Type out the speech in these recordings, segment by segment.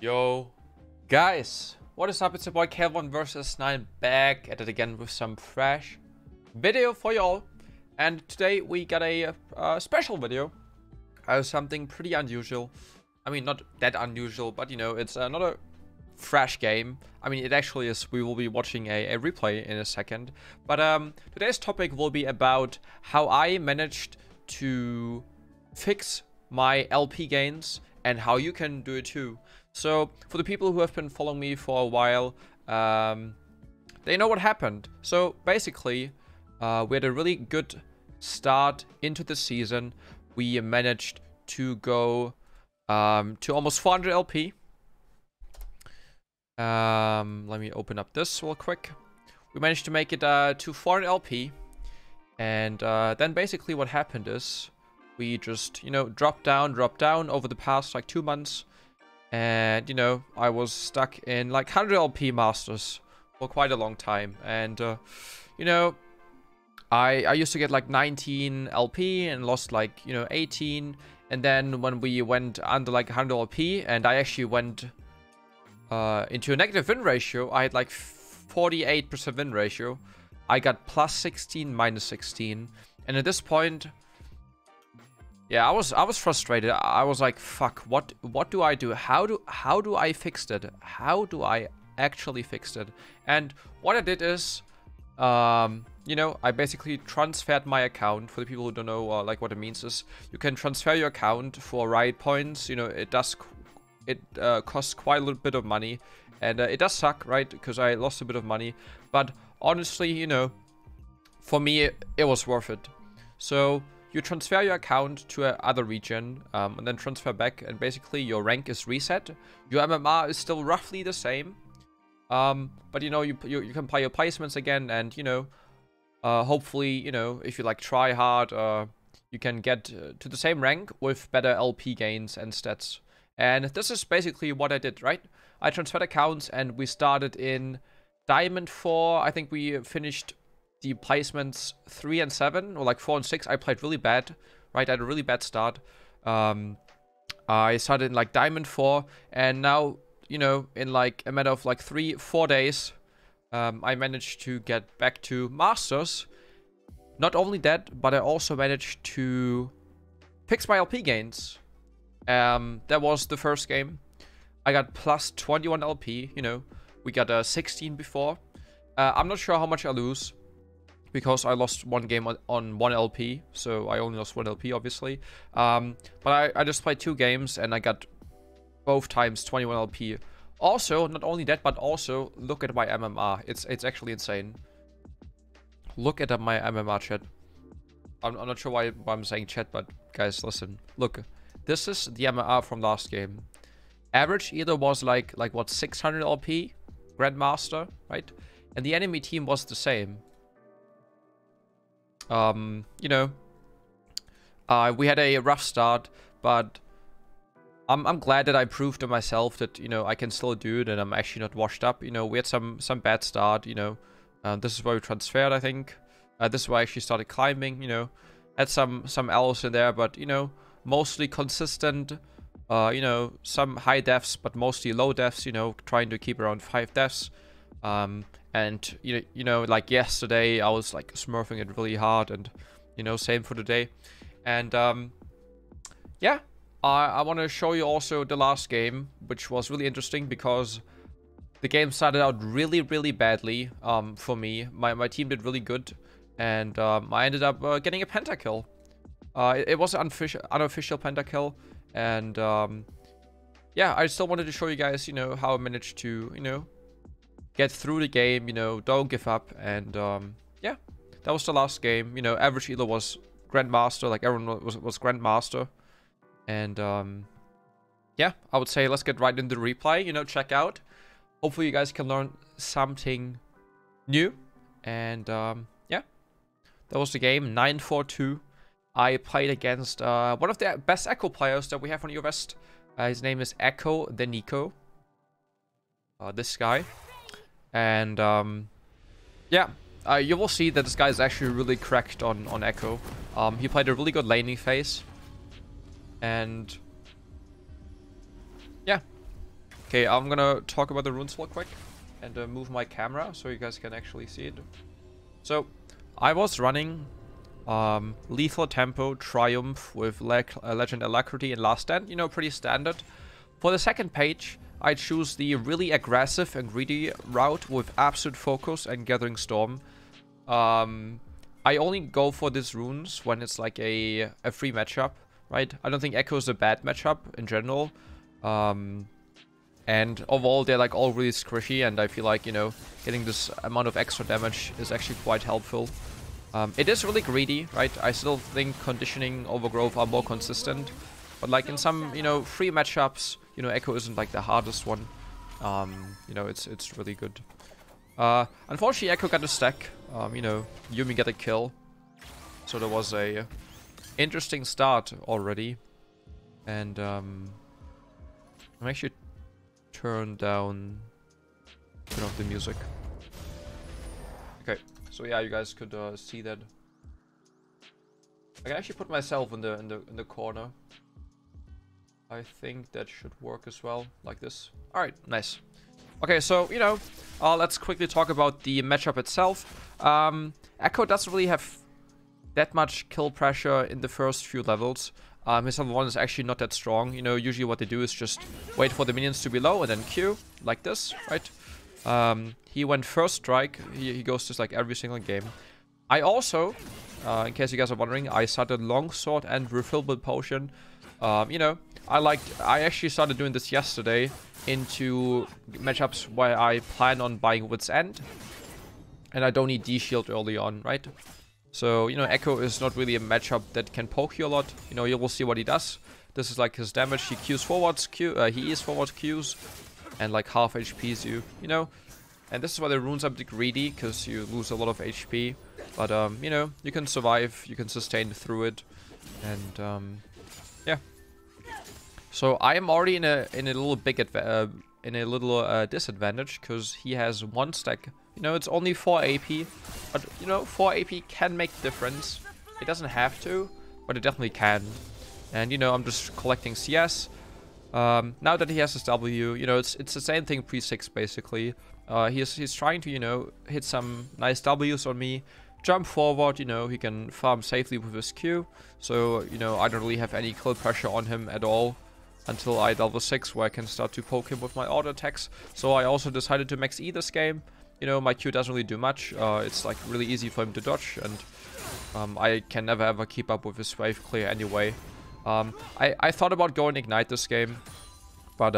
Yo, guys, what is up? It's your boy Kayle 1v9 back at it again with some fresh video for y'all. And today we got a special video. Something pretty unusual. I mean, not that unusual, but you know, it's not a fresh game. I mean, it actually is. We will be watching a replay in a second. But today's topic will be about how I managed to fix my LP gains and how you can do it too. So for the people who have been following me for a while, they know what happened. So basically, we had a really good start into the season. We managed to go to almost 400 LP. Let me open up this real quick. We managed to make it to 400 LP. And then basically what happened is we just, you know, dropped down over the past like 2 months. And, you know, I was stuck in like 100 LP Masters for quite a long time. And, you know, I used to get like 19 LP and lost like, you know, 18. And then when we went under like 100 LP and I actually went into a negative win ratio, I had like 48% win ratio. I got plus 16, minus 16. And at this point, yeah, I was frustrated. I was like, fuck, what do I do? How do I fix it? How do I actually fix it? And what I did is, you know, I basically transferred my account. For the people who don't know, like what it means is, you can transfer your account for riot points. You know, it costs quite a little bit of money, and it does suck, right? Because I lost a bit of money, but honestly, you know, for me, it was worth it. So you transfer your account to another region, and then transfer back, and basically your rank is reset. Your MMR is still roughly the same, but you know, you can play your placements again, and you know, hopefully, you know, if you like try hard, you can get to the same rank with better LP gains and stats. And this is basically what I did, right? I transferred accounts, and we started in Diamond 4. I think we finished the placements 3 and 7, or like 4 and 6. I played really bad, right? I had a really bad start. I started in like Diamond 4, and now, you know, in like a matter of like 3-4 days, I managed to get back to Masters. Not only that, but I also managed to fix my LP gains. That was the first game. I got plus 21 LP, you know. We got 16 before. I'm not sure how much I lose, because I lost one game on 1 LP, so I only lost 1 LP, obviously. But I just played 2 games, and I got both times 21 LP. Also, not only that, but also, look at my MMR. It's actually insane. Look at my MMR, chat. I'm not sure why I'm saying chat, but guys, listen. Look, this is the MMR from last game. Average either was like what, 600 LP? Grandmaster, right? And the enemy team was the same. You know, we had a rough start, but I'm glad that I proved to myself that, you know, I can still do it, and I'm actually not washed up. You know, we had some bad start, you know. This is where we transferred, I think. This is where I actually started climbing, you know. Had some L's in there, but, you know, mostly consistent. You know, some high deaths, but mostly low deaths, you know, trying to keep around 5 deaths. And you know, like yesterday, I was like smurfing it really hard, and you know, same for today. And yeah, I want to show you also the last game, which was really interesting because the game started out really badly for me. My team did really good, and I ended up getting a pentakill. It was an unofficial pentakill, and yeah, I still wanted to show you guys, you know, how I managed to, you know, get through the game, you know, don't give up. And yeah, that was the last game. You know, average either was Grandmaster, like everyone was Grandmaster. And yeah, I would say let's get right into the replay, you know, check out. Hopefully you guys can learn something new. And yeah, that was the game, 9-4-2. I played against one of the best Echo players that we have on UVest. His name is Echo the Nico. This guy. And yeah, you will see that this guy is actually really cracked on Echo. He played a really good laning phase. And yeah, Okay, I'm gonna talk about the runes real quick and move my camera so you guys can actually see it. So, I was running Lethal Tempo, Triumph with Legend Alacrity and Last Stand, you know, pretty standard. For the second page, I choose the really aggressive and greedy route with Absolute Focus and Gathering Storm. I only go for these runes when it's like a free matchup, right? I don't think Echo is a bad matchup in general. And overall, they're like all really squishy, and I feel like, you know, getting this amount of extra damage is actually quite helpful. It is really greedy, right? I still think Conditioning, Overgrowth are more consistent. But like in some, you know, free matchups, you know, Echo isn't like the hardest one. You know, it's really good. Unfortunately, Echo got a stack. You know, Yuumi got a kill. So there was a interesting start already. And I'm actually turn off the music. Okay, so yeah, you guys could see that. I can actually put myself in the corner. I think that should work as well, like this. All right, nice. Okay, so you know, let's quickly talk about the matchup itself. Echo doesn't really have that much kill pressure in the first few levels. His level 1 is actually not that strong. You know, usually what they do is just wait for the minions to be low and then Q, like this, right? He went first strike. He goes just like every single game. I also, in case you guys are wondering, I started Longsword and Refillable Potion. You know, I actually started doing this yesterday into matchups where I plan on buying Wit's End. And I don't need D-Shield early on, right? So, you know, Echo is not really a matchup that can poke you a lot. You know, you will see what he does. This is like his damage. He Qs forwards, he is forward Qs, and like half HPs you know. And this is why the runes are a bit greedy, because you lose a lot of HP. But, you know, you can survive, you can sustain through it. And, yeah. So I am already in a little disadvantage, because he has 1 stack. You know, it's only 4 AP, but, you know, 4 AP can make difference. It doesn't have to, but it definitely can. And, you know, I'm just collecting CS. Now that he has his W, you know, it's the same thing pre-6, basically. He's trying to, you know, hit some nice Ws on me, jump forward, you know, he can farm safely with his Q. So, you know, I don't really have any kill pressure on him at all until I level 6, where I can start to poke him with my auto attacks. So I also decided to max E this game. You know, my Q doesn't really do much. It's like really easy for him to dodge, and I can never ever keep up with his wave clear anyway. I thought about going Ignite this game, but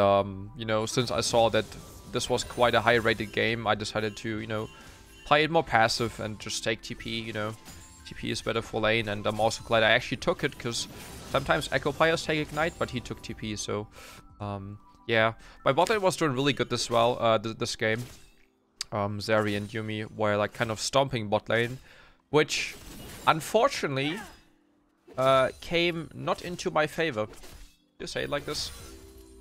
you know, since I saw that this was quite a high rated game, I decided to, you know, play it more passive and just take TP. You know, TP is better for lane, and I'm also glad I actually took it, because sometimes Echo players take Ignite, but he took TP, so yeah. My bot lane was doing really good this game. Zeri and Yuumi were like kind of stomping bot lane, which unfortunately came not into my favor. You say it like this.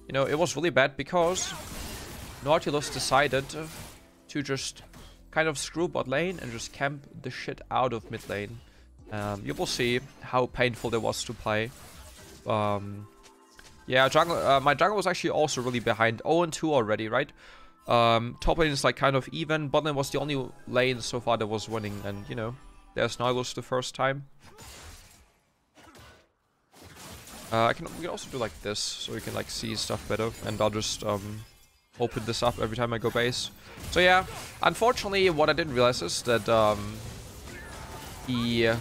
You know, it was really bad because Nautilus decided to just kind of screw bot lane and just camp the shit out of mid lane. You will see how painful that was to play. Yeah, jungle, my jungle was actually also really behind. 0-2 already, right? Top lane is like kind of even. Bot lane was the only lane so far that was winning, and you know, there's Nautilus the first time. We can also do like this, so we can like see stuff better, and I'll just open this up every time I go base. So yeah, unfortunately, what I didn't realize is that he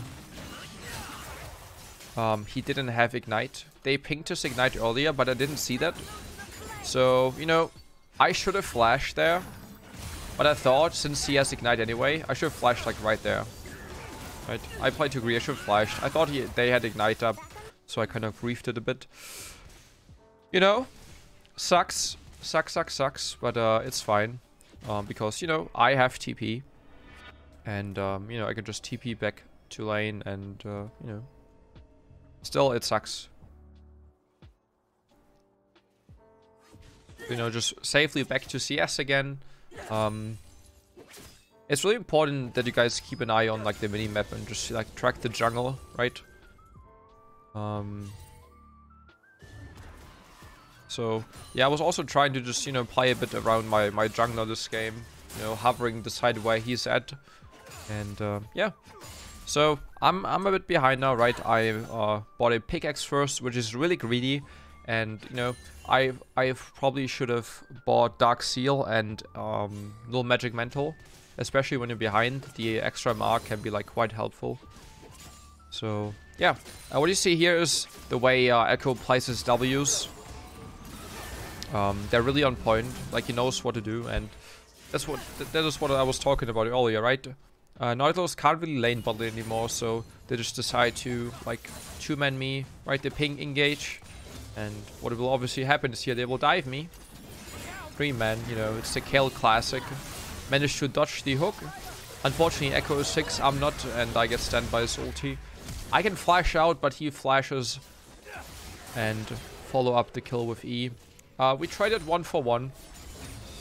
didn't have Ignite. They pinged his Ignite earlier, but I didn't see that. So, you know, I should have flashed there, but I thought, since he has Ignite anyway, I should have flashed like right there. Right? I played too greedy, I should have flashed. I thought they had Ignite up, so I kind of griefed it a bit. You know, sucks, but it's fine. Because, you know, I have TP. And, you know, I can just TP back to lane and, you know, still it sucks. You know, just safely back to CS again. It's really important that you guys keep an eye on like the mini-map and just like track the jungle, right? So yeah, I was also trying to just, you know, play a bit around my jungler this game, you know, hovering the side where he's at, and yeah. So I'm a bit behind now, right? I bought a pickaxe first, which is really greedy, and you know, I probably should have bought Dark Seal and Little Magic Mantle, especially when you're behind. The extra mark can be like quite helpful. So yeah, what you see here is the way Echo plays his W's. They're really on point. Like, he knows what to do, and that is what I was talking about earlier, right? Nautilus can't really lane bot lane anymore, so they just decide to like two-man me, right? They ping engage, and what will obviously happen is here they will dive me. Three-man, you know, it's the Kayle classic. Managed to dodge the hook. Unfortunately, Echo is 6, I'm not, and I get stunned by his ulti. I can flash out, but he flashes and follow up the kill with E. We traded 1-for-1,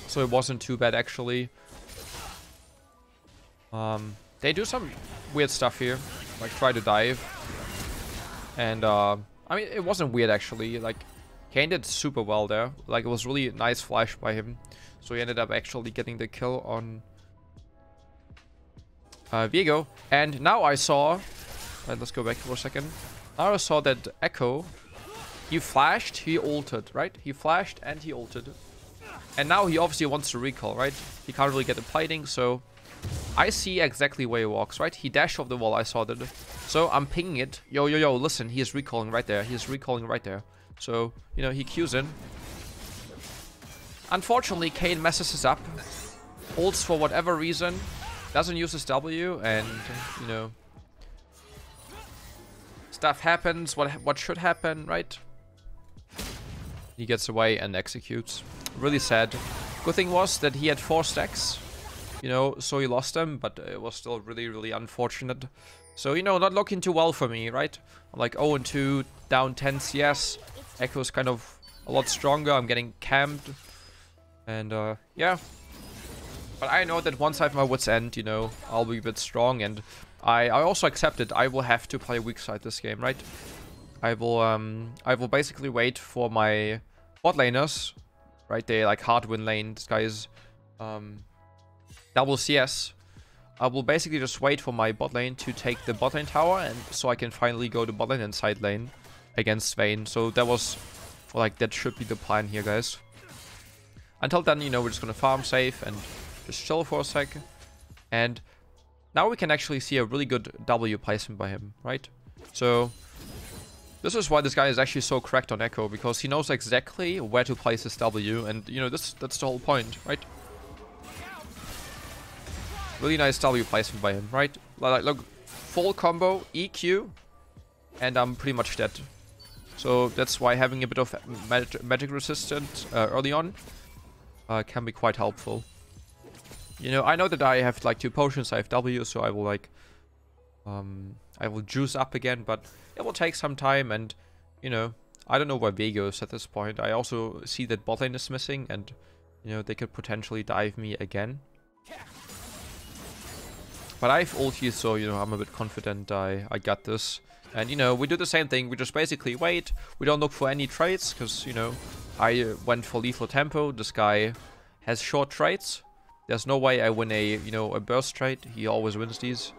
so it wasn't too bad actually. They do some weird stuff here, like try to dive. And I mean, it wasn't weird actually. Like, Kayn did super well there. Like, it was really nice flash by him. So he ended up actually getting the kill on Viego. And now I saw, right, let's go back for a second. Now I saw that Echo, he flashed, he ulted, right? He flashed and he ulted. And now he obviously wants to recall, right? He can't really get the plating, so I see exactly where he walks, right? He dashed off the wall, I saw that. So I'm pinging it. Yo, yo, yo, listen, he is recalling right there. He is recalling right there. So, you know, he queues in. Unfortunately, Kayn messes this up. Ults for whatever reason. Doesn't use his W, and, you know, stuff happens. What should happen, right? He gets away and executes. Really sad. Good thing was that he had 4 stacks. You know, so he lost them, but it was still really, really unfortunate. So, you know, not looking too well for me, right? I'm like 0-2, down 10 CS. Echo's kind of a lot stronger. I'm getting camped. And, yeah. But I know that once I have my wits end, you know, I'll be a bit strong. And I also accept it. I will have to play weak side this game, right? I will basically wait for my bot laners, right? They like hard win lane. This guy is, double CS. I will basically just wait for my bot lane to take the bot lane tower, and so I can finally go to bot lane and side lane against Vayne. So that was, like, that should be the plan here, guys. Until then, you know, we're just gonna farm safe and just chill for a sec. And now we can actually see a really good W placement by him, right? So this is why this guy is actually so cracked on Echo, because he knows exactly where to place his W, and, you know, that's the whole point, right? Really nice W placement by him, right? Like, look, full combo, EQ, and I'm pretty much dead. So that's why having a bit of magic resistance early on can be quite helpful. You know, I know that I have like 2 potions, I have W, so I will like, I will juice up again, but it will take some time, and, you know, I don't know where Viego is at this point. I also see that bot lane is missing, and, you know, they could potentially dive me again. But I have ulti, so, you know, I'm a bit confident I got this. And, you know, we do the same thing. We just basically wait. We don't look for any trades, because, you know, I went for lethal tempo. This guy has short trades. There's no way I win a, you know, a burst trade. He always wins these.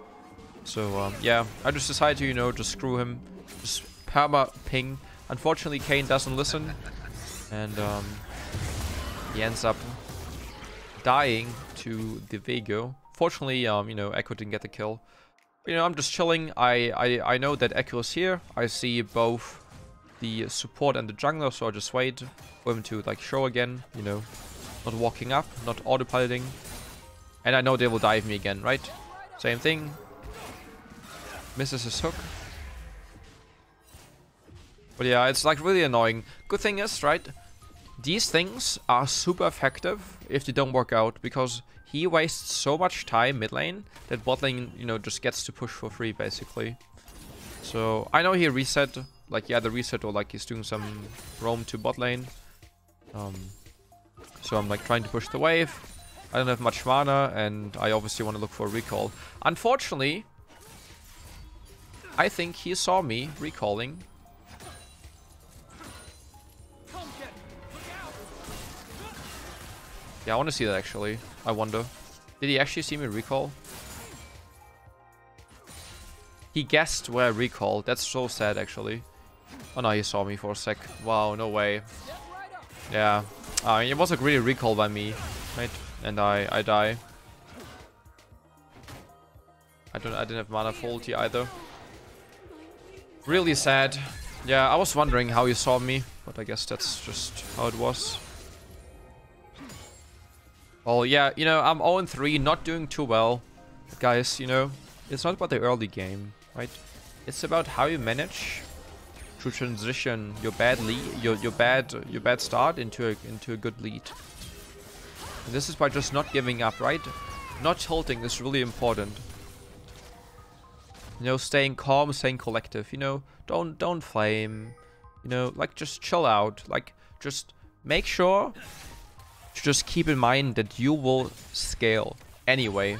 So, yeah, I just decided to, you know, just screw him. Just perma ping. Unfortunately, Kayn doesn't listen. And, he ends up dying to the Viego. Fortunately, you know, Echo didn't get the kill. But, you know, I'm just chilling. I know that Echo is here. I see both the support and the jungler, so I just wait for him to, like, show again. You know, not walking up, not autopiloting. And I know they will dive me again, right? Same thing. Misses his hook. But yeah, it's, like, really annoying. Good thing is, right, these things are super effective if they don't work out, because he wastes so much time mid lane that bot lane, you know, just gets to push for free, basically. So, I know he reset, like, yeah, the reset, or, like, he's doing some roam to bot lane. So I'm, like, trying to push the wave. I don't have much mana, and I obviously want to look for a recall. Unfortunately, I think he saw me recalling. Yeah, I want to see that actually. I wonder. Did he actually see me recall? He guessed where I recalled. That's so sad actually. Oh no, he saw me for a sec. Wow, no way. Yeah. It was a greedy recall by me, right? And I die. I didn't have mana for ulti either. Really sad. Yeah, I was wondering how you saw me, but I guess that's just how it was. Well, yeah, you know, I'm 0-3, not doing too well. But guys, you know, it's not about the early game, right? It's about how you manage to transition your bad lead, your bad start into a good lead. And this is by just not giving up, right? Not tilting is really important. You know, staying calm, staying collective. You know, don't flame. You know, like just chill out. Like just make sure to just keep in mind that you will scale anyway,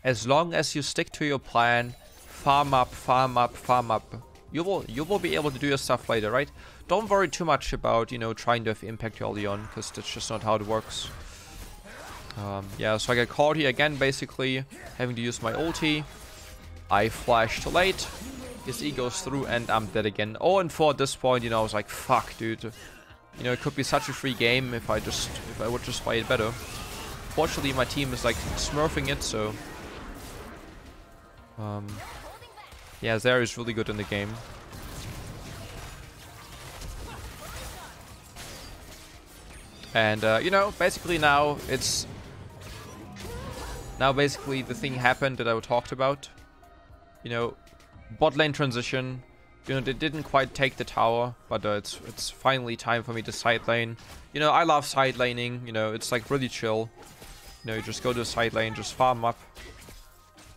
as long as you stick to your plan. Farm up, farm up, farm up. You will be able to do your stuff later, right? Don't worry too much about, you know, trying to have impact early on, because that's just not how it works. Yeah, so I get caught here again, basically having to use my ulti. I flash too late. His E goes through and I'm dead again. 0-4 at this point, you know, I was like, fuck, dude. You know, it could be such a free game if I would just play it better. Fortunately, my team is like smurfing it, so yeah, Zeri is really good in the game. And you know, basically now basically the thing happened that I talked about. You know, bot lane transition. You know, they didn't quite take the tower, but it's finally time for me to side lane. You know, I love side laning. You know, it's like really chill. You know, you just go to the side lane, just farm up.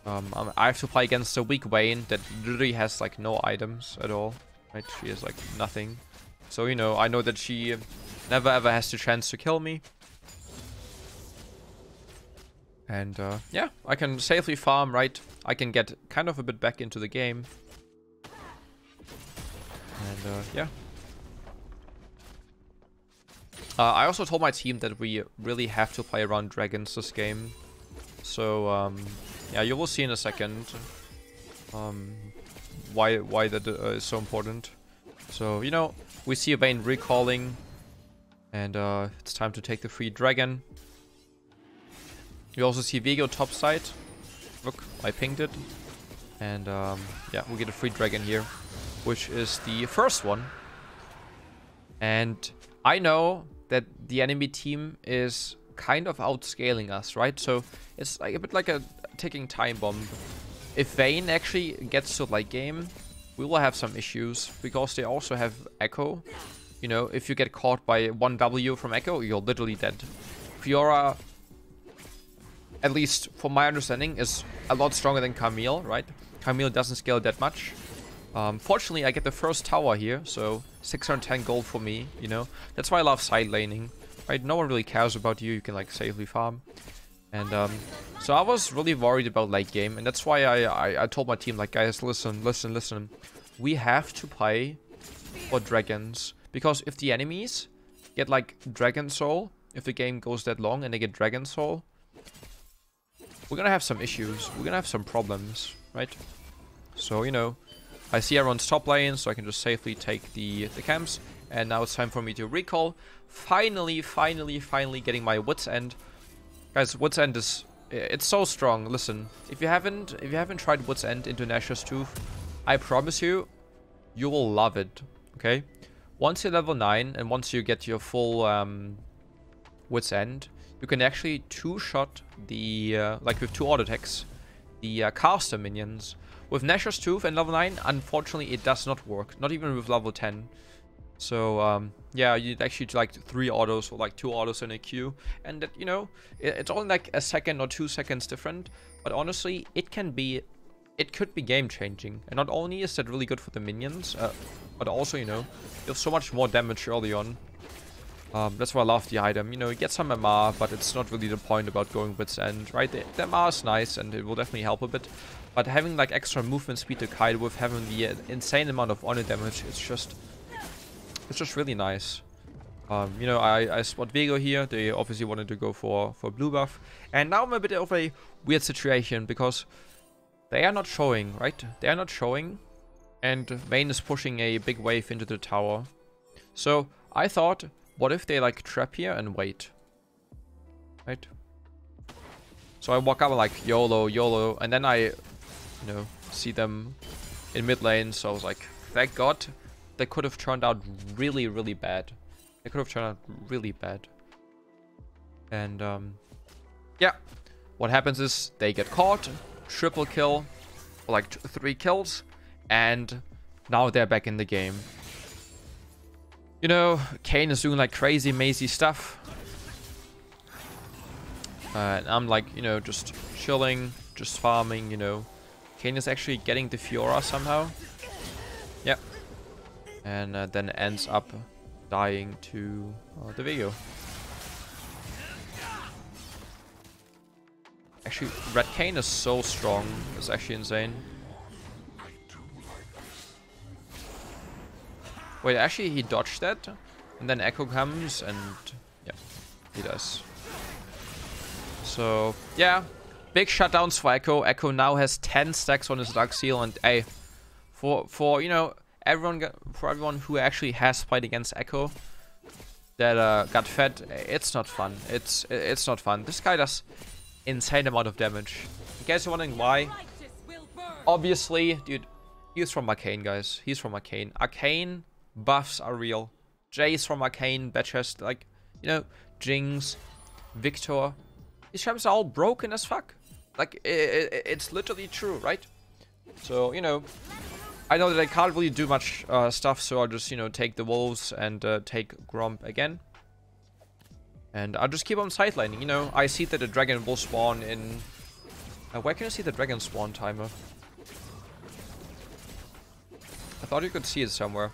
I have to play against a weak Vayne that literally has like no items at all. Right? She has like nothing. So, you know, I know that she never ever has the chance to kill me. And yeah, I can safely farm, right? I can get kind of a bit back into the game. And yeah. I also told my team that we really have to play around dragons this game. So yeah, you will see in a second why that is so important. So, you know, we see a Vayne recalling. And it's time to take the free dragon. You also see Vigo topside. Look, I pinged it. And yeah, we get a free dragon here, which is the first one. And I know that the enemy team is kind of outscaling us, right? So it's like a bit like a ticking time bomb. If Vayne actually gets to late game, we will have some issues because they also have Echo. You know, if you get caught by 1W from Echo, you're literally dead. Fiora, at least from my understanding, is a lot stronger than Camille, right? Camille doesn't scale that much. Fortunately, I get the first tower here, so 610 gold for me, you know. That's why I love side laning, right? No one really cares about you. You can, like, safely farm. And so I was really worried about late game, and that's why I told my team, like, guys, listen. We have to play for dragons. Because if the enemies get, like, Dragon Soul, if the game goes that long and they get Dragon Soul, we're gonna have some issues. We're gonna have some problems, right? So, you know, I see everyone's top lane, so I can just safely take the camps. And now it's time for me to recall. Finally getting my Wit's End. Guys, Wit's End is... it's so strong. Listen, if you haven't tried Wit's End into Nashor's Tooth, I promise you, you will love it, okay? Once you're level 9 and once you get your full Wit's End, you can actually two-shot the, like with 2 auto attacks, the caster minions. With Nashor's Tooth and level 9, unfortunately, it does not work. Not even with level 10. So, yeah, you'd actually do like 3 autos or like 2 autos in a queue. And, that, you know, it's only like a second or 2 seconds different. But honestly, it could be game-changing. And not only is that really good for the minions, but also, you know, you have so much more damage early on. That's why I love the item. You know, you get some MR, but it's not really the point about going Wit's End, right? The MR is nice, and it will definitely help a bit. But having, like, extra movement speed to kite with having the insane amount of honor damage, it's just really nice. You know, I spot Viego here. They obviously wanted to go for blue buff. And now I'm a bit of a weird situation because they are not showing, right? They are not showing. And Vayne is pushing a big wave into the tower. So I thought, what if they like trap here and wait? Right? So I walk up like YOLO, YOLO. And then I, you know, see them in mid lane. So I was like, thank God. They could have turned out really, really bad. They could have turned out really bad. And, yeah. What happens is they get caught. Triple kill. Or like 3 kills. And now they're back in the game. You know, Kayn is doing like crazy, mazy stuff. And I'm like, you know, just chilling. Just farming, you know. Kayn is actually getting the Fiora somehow. Yep. And then ends up dying to the Viego. Actually, Red Kayn is so strong. It's actually insane. Wait, actually he dodged that. And then Echo comes and yeah, he does. So, yeah. Big shutdowns for Echo. Echo now has 10 stacks on his Dark Seal. And hey, for you know, everyone who actually has played against Echo that got fed, it's not fun. It's not fun. This guy does insane amount of damage. In case you're wondering why, obviously, dude, he's from Arcane, guys. He's from Arcane. Arcane buffs are real. Jay's from Arcane, Betchest, like, you know, Jinx, Victor. These champs are all broken as fuck. Like, it's literally true, right? So, you know, I know that I can't really do much stuff, so I'll just, you know, take the wolves and take Gromp again. And I'll just keep on sidelining, you know. I see that the dragon will spawn in... where can I see the dragon spawn timer? I thought you could see it somewhere.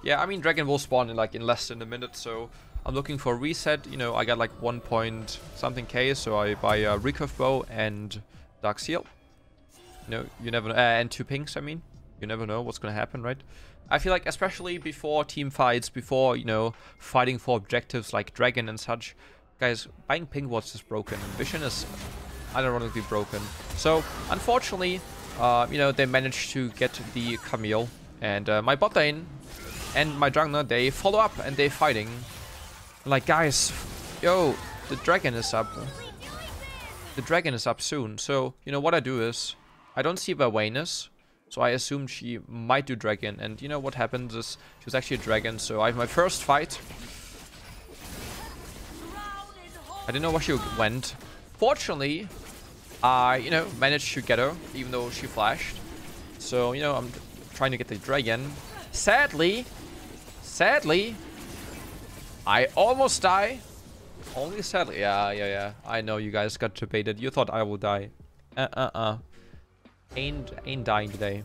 Yeah, I mean, dragon will spawn in like in less than a minute, so I'm looking for a reset. You know, I got like 1 point something K, so I buy a recurve bow and Dark Seal. You know, you never know. And 2 pinks, I mean. You never know what's gonna happen, right? I feel like, especially before team fights, before, you know, fighting for objectives like Dragon and such, guys, buying pink wards is broken. Vision is unironically broken. So, unfortunately, you know, they managed to get the Camille. And my bot lane and my jungler, they follow up and they're fighting. Like, guys, yo, the dragon is up. The dragon is up soon. So, you know, what I do is, I don't see where Vayne is. So I assume she might do dragon. And you know what happens is, she was actually a dragon. So I have my first fight. I didn't know where she went. Fortunately, I, you know, managed to get her, even though she flashed. So, you know, I'm trying to get the dragon. Sadly, I almost die. Only sadly. Yeah. I know you guys got debated. You thought I will die. Ain't dying today.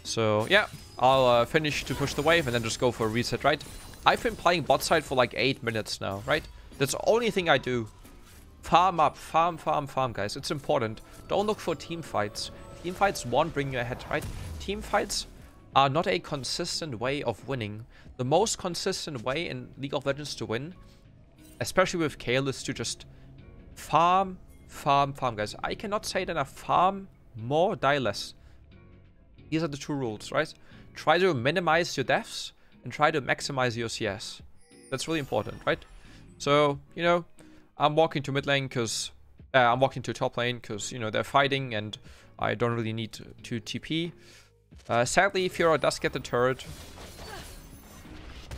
So, yeah. I'll finish to push the wave and then just go for a reset, right? I've been playing bot side for like 8 minutes now, right? That's the only thing I do. Farm up. Farm, guys. It's important. Don't look for team fights. Team fights won't bring you ahead, right? Team fights are not a consistent way of winning. The most consistent way in League of Legends to win, especially with Kayle, is to just farm, guys. I cannot say that I farm more, die less. These are the 2 rules, right? Try to minimize your deaths and try to maximize your CS. That's really important, right? So, you know, I'm walking to mid lane because... I'm walking to top lane because, you know, they're fighting and I don't really need to TP. Sadly, Fiora does get the turret.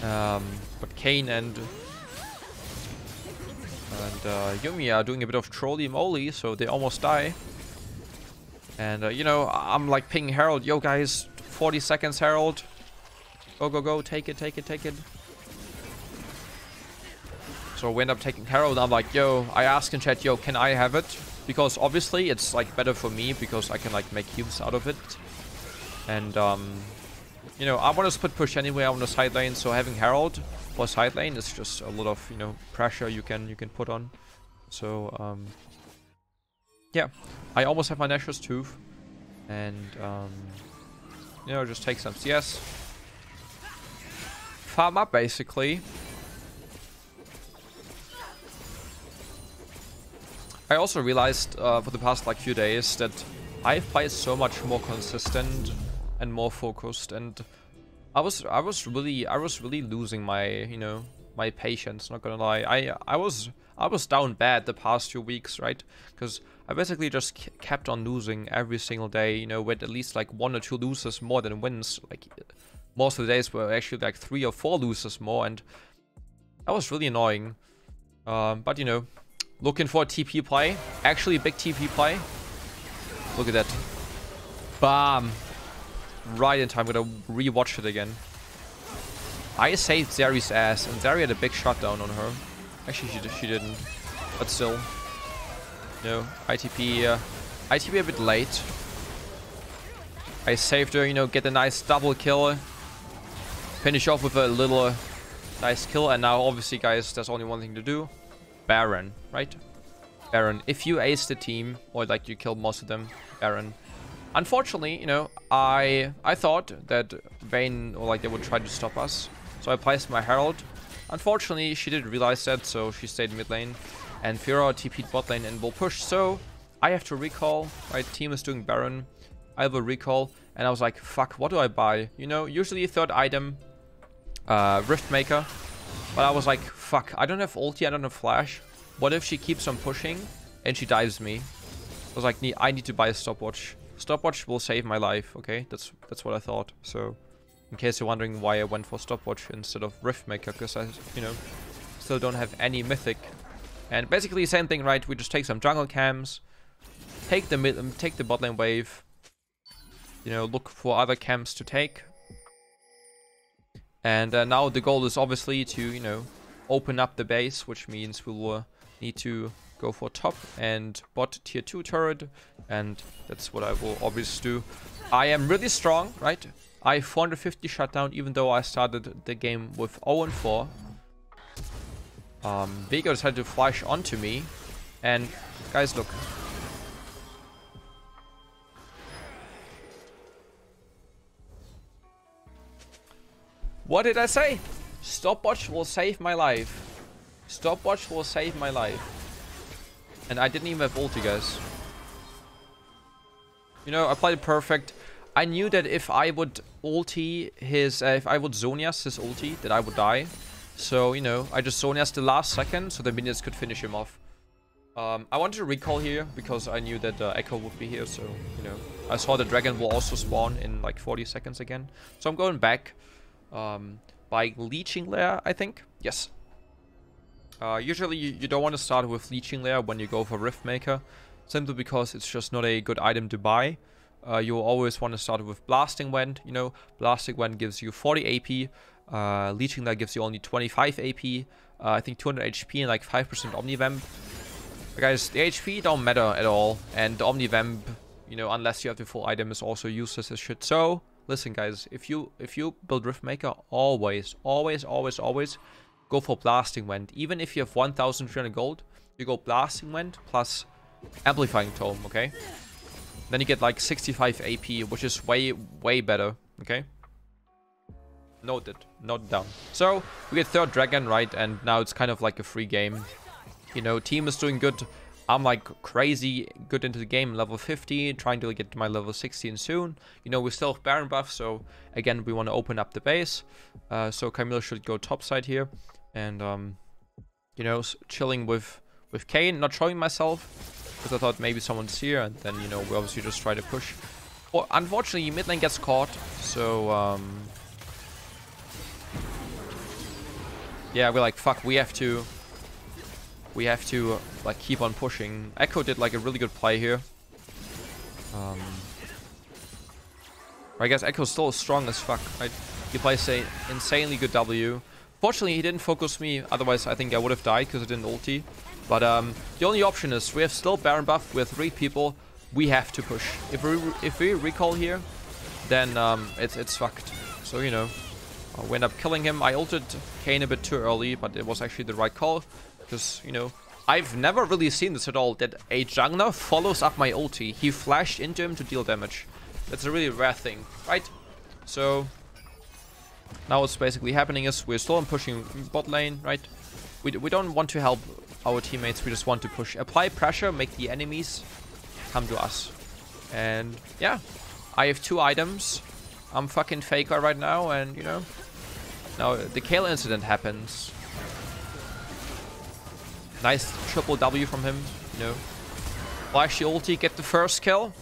But Kayn and Yuumi are doing a bit of trolly-moly, so they almost die. And, you know, I'm like pinging Herald. Yo, guys, 40 seconds, Herald. Go. Take it. So we end up taking Herald. I'm like, yo, I asked in chat, yo, can I have it? Because obviously it's like better for me because I can like make cubes out of it. And, you know, I want to split push anyway. I want to side lane, so having Herald for side lane is just a lot of, you know, pressure you can put on. So, yeah, I almost have my Nashor's Tooth, and you know, just take some CS, farm up basically, I also realized for the past like few days that I've played so much more consistent and more focused, and I was really losing my, you know, my patience, not gonna lie. I was down bad the past few weeks, right? Because I basically just kept on losing every single day, you know, with at least like 1 or 2 losses more than wins. Like most of the days were actually like 3 or 4 losses more, and that was really annoying. But you know, looking for a TP play, actually a big TP play. Look at that, bam, right in time. I'm gonna rewatch it again. I saved Zeri's ass, and Zeri had a big shutdown on her. Actually, she didn't, but still. No, ITP a bit late. I saved her, you know, get a nice double kill. Finish off with a little nice kill, and now obviously, guys, there's only one thing to do. Baron, right? Baron. If you ace the team, or like you kill most of them, Baron. Unfortunately, you know, I thought that Vayne, or like they would try to stop us. So I placed my Herald. Unfortunately, she didn't realize that, so she stayed mid lane. And Fiora TP'd bot lane and will push. So I have to recall. Right, team is doing Baron. I have a recall. And I was like, fuck, what do I buy? You know, usually third item, Rift Maker. But I was like, fuck, I don't have ulti, I don't have flash. What if she keeps on pushing and she dives me? I was like, I need to buy a stopwatch. Stopwatch will save my life, okay? That's what I thought. So, in case you're wondering why I went for stopwatch instead of Rift Maker, because I, you know, still don't have any mythic. And basically, same thing, right? We just take some jungle camps, take the bot lane wave. You know, look for other camps to take. And now the goal is obviously to, you know, open up the base, which means we will need to go for top and bot tier 2 turret, and that's what I will obviously do. I am really strong, right? I have 450 shutdown, even though I started the game with 0 and 4. Vega decided to flash onto me, and guys, look. What did I say? Stopwatch will save my life. Stopwatch will save my life. And I didn't even have ulti, guys. You know, I played it perfect. I knew that if I would ulti his, if I would Zonias his ulti, that I would die. So, you know, I just Zonias the last second so the minions could finish him off. I wanted to recall here because I knew that Echo would be here. So, you know, I saw the dragon will also spawn in like 40 seconds again. So I'm going back. By leeching layer, I think. Yes. Usually you don't want to start with leeching layer when you go for Rift Maker, simply because it's just not a good item to buy. You always want to start with Blasting Wind. You know, Blasting Wind gives you 40 AP. Leeching layer gives you only 25 AP. I think 200 HP and like 5% Omnivamp. Guys, the HP don't matter at all, and the Omnivamp, you know, unless you have the full item, is also useless as shit. So listen, guys, if you build Rift Maker, always go for Blasting Wind. Even if you have 1,300 gold, you go Blasting Wind plus Amplifying Tome, okay? Then you get like 65 AP, which is way better, okay? Noted down. So we get third dragon, right? And now it's kind of like a free game. You know, team is doing good. I'm like crazy good into the game, level 50, trying to get to my level 16 soon. You know, we still have Baron buff, so again, we want to open up the base. So Camille should go top side here. And, you know, chilling with Kayn, not showing myself, because I thought maybe someone's here. And then, you know, we obviously just try to push. Well, unfortunately, mid lane gets caught, so, yeah, we're like, fuck, we have to like keep on pushing. Echo did like a really good play here. I guess Echo's still strong as fuck, right? He plays a insanely good W. Fortunately, he didn't focus me. Otherwise, I think I would have died because I didn't ulti. But the only option is we have still Baron buff with 3 people. We have to push. If we recall here, then it's fucked. So, you know, we end up killing him. I ulted Kayn a bit too early, but it was actually the right call. Because, you know, I've never really seen this at all, that a jungler follows up my ulti. He flashed into him to deal damage. That's a really rare thing, right? So, now what's basically happening is we're still pushing bot lane, right? We don't want to help our teammates. We just want to push. Apply pressure, make the enemies come to us. And yeah, I have 2 items. I'm fucking Faker right now, and you know, now the Kayle incident happens. Nice triple W from him, you know. Flash the ulti, get the first kill.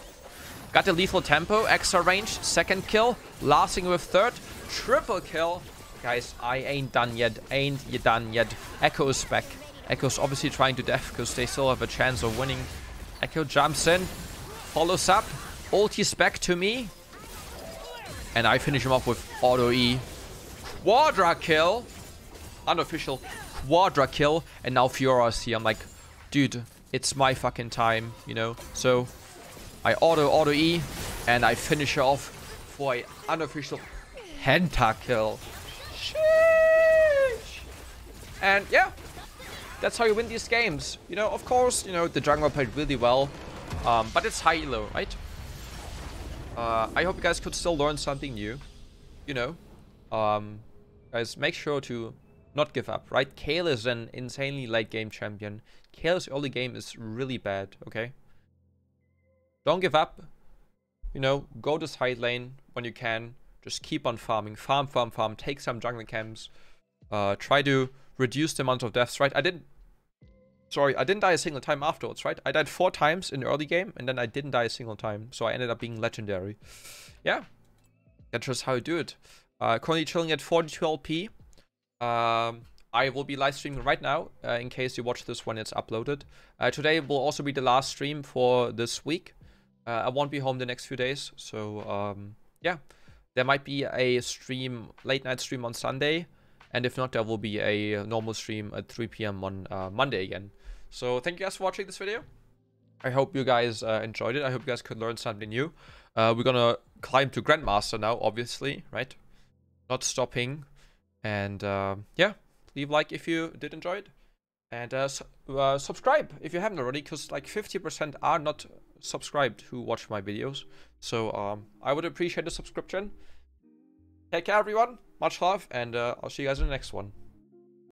Got the lethal tempo, extra range, second kill. Lasting with third, triple kill. Guys, I ain't done yet, ain't you done yet. Echo's back. Echo's obviously trying to death because they still have a chance of winning. Echo jumps in, follows up, ulti's back to me. And I finish him off with auto E. Quadra kill. Unofficial quadra kill. And now Fiora's here. I'm like, dude, it's my fucking time, you know. So I auto E and I finish her off for a unofficial penta kill. Sheesh. And yeah, that's how you win these games. You know, of course, you know, the jungler played really well. But it's high elo, right? I hope you guys could still learn something new. You know, guys, make sure to not give up, right? Kayle is an insanely late game champion. Kayle's early game is really bad, okay? Don't give up. You know, go to side lane when you can. Just keep on farming. Farm. Take some jungle camps. Try to reduce the amount of deaths, right? I didn't die a single time afterwards, right? I died 4 times in the early game, and then I didn't die a single time. So I ended up being legendary. Yeah. That's just how you do it. Currently chilling at 42 LP. I will be live streaming right now, in case you watch this when it's uploaded. Today will also be the last stream for this week. I won't be home the next few days. So, yeah. There might be a stream, late night stream on Sunday. And if not, there will be a normal stream at 3 PM on Monday again. So thank you guys for watching this video. I hope you guys enjoyed it. I hope you guys could learn something new. We're gonna climb to Grandmaster now, obviously, right? Not stopping. And yeah, leave a like if you did enjoy it. And subscribe if you haven't already, because like 50% are not subscribed who watch my videos. So I would appreciate a subscription. Take care, everyone. Much love, and I'll see you guys in the next one.